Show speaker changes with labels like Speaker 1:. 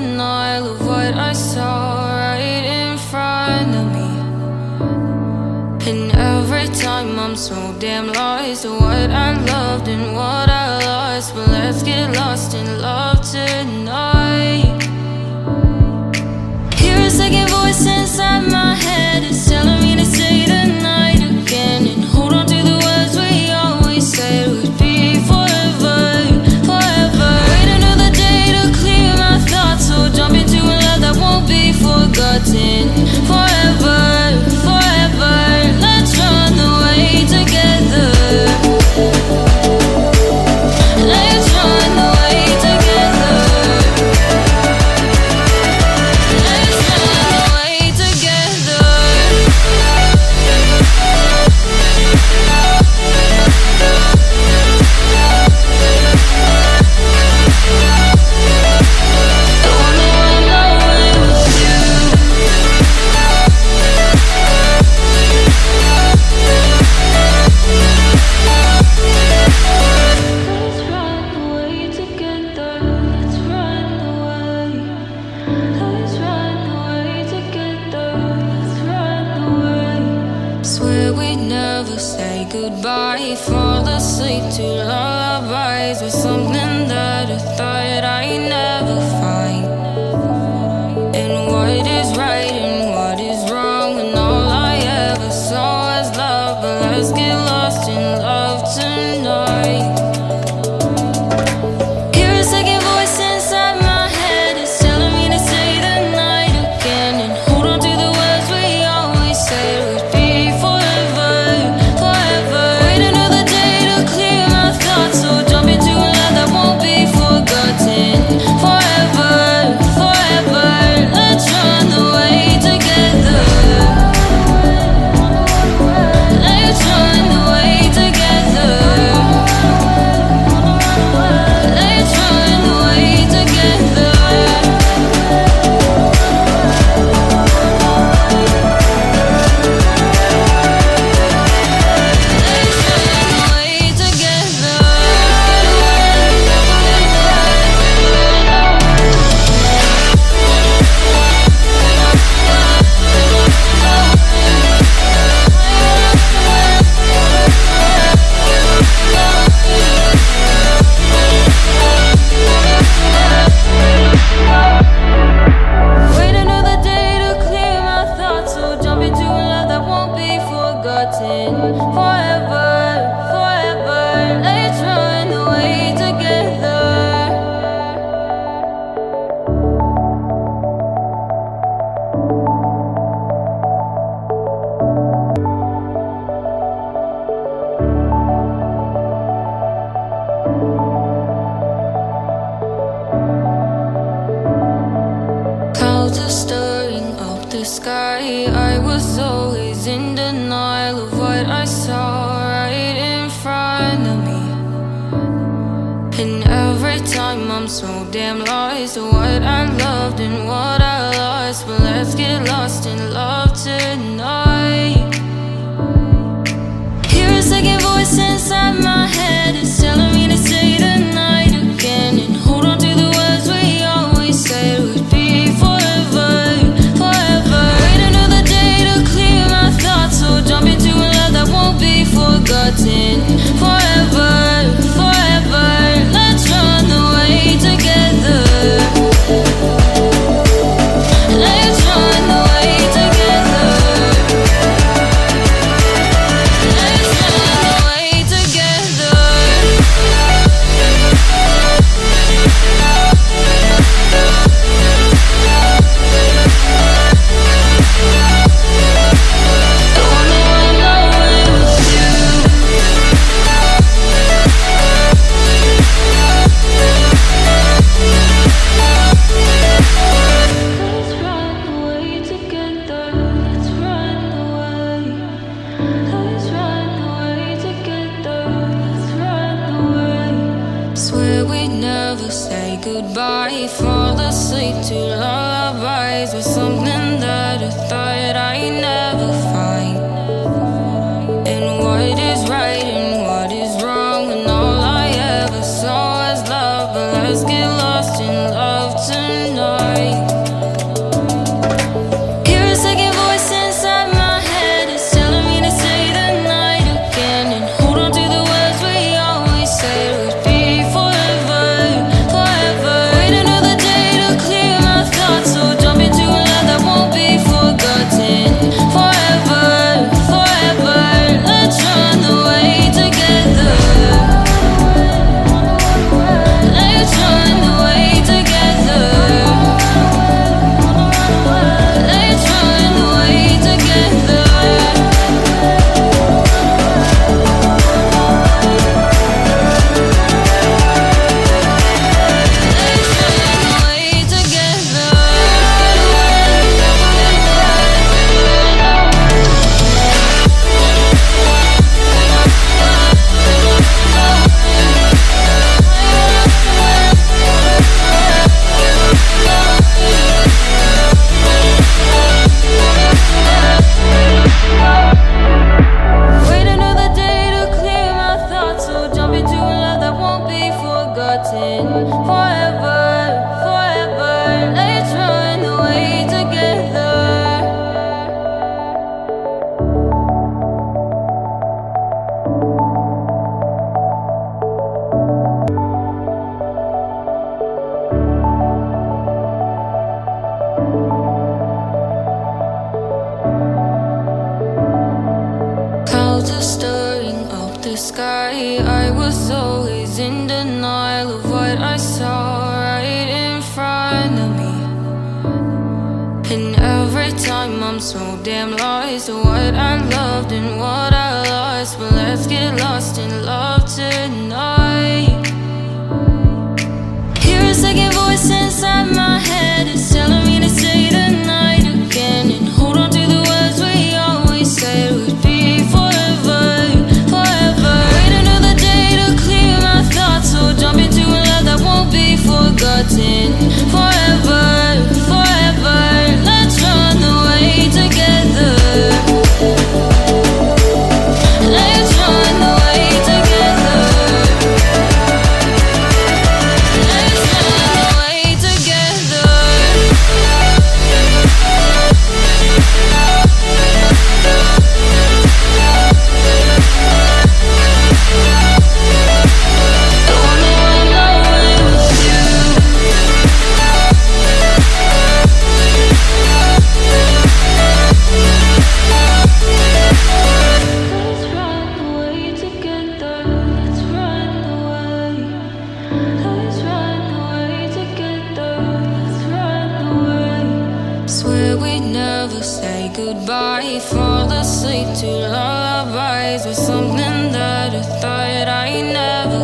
Speaker 1: denial of what I saw right in front of me. And every time I'm so damn lost to what I loved and what I lost. But let's get lost in love tonight. Hear a second voice inside my head, it's telling me to say tonight again, and hold on to the words we always said would be forever, forever. Wait another day to clear my thoughts, so jump into a love that won't be forgotten. Forever, forever, let's run away together. Let's run away together. Let's run away together. I wanna run away with you. Let's run away together. Let's run away. Let's run away together. Let's run away. Swear we'd never say goodbye. Fall asleep to lullabies with something that I thought I'd never find. And what is right and what is wrong, and all I ever saw was love. But let's get lost in love tonight. Hear a second voice inside my head, it's telling me to say the night again, and hold on to the words we always said would be forever, forever. Wait another day to clear my thoughts, so jump into a love that won't be forgotten. Forever, forever, let's run away together. Let's run away together. Let's run away together. Let's run away together. Wait another day to clear my thoughts, so jump into a love that won't be forgotten. Forever, forever, let's run away together. Clouds are stirring up the sky. I was always in denial of what I saw right in front of me. And every time I'm so damn lost to what I loved and what I lost. But let's get lost in love tonight. Hear a second voice inside my head, it's telling me to say tonight again, and hold on to the words we always said would be forever, forever. Wait another day to clear my thoughts, so jump into a love that won't be forgotten. Forever, forever, let's run away together. Let's run away together. sky. I was always in denial of what I saw right in front of me. And every time I'm so damn lost to what I loved and what I lost. But let's get lost in love tonight. Hear a second voice inside my head. It's telling me to stay the night again and hold on to the words we always said would be forever, forever. Wait another day to clear my thoughts, so jump into a love that won't be forgotten. Forever, forever. Let's run away together. Let's run away together. Let's run away together. I wanna run away with you. Let's run away together. Let's run away. Let's run away together. Let's run away. Swear we'd never say goodbye. Fall asleep to lullabies with something that I thought I never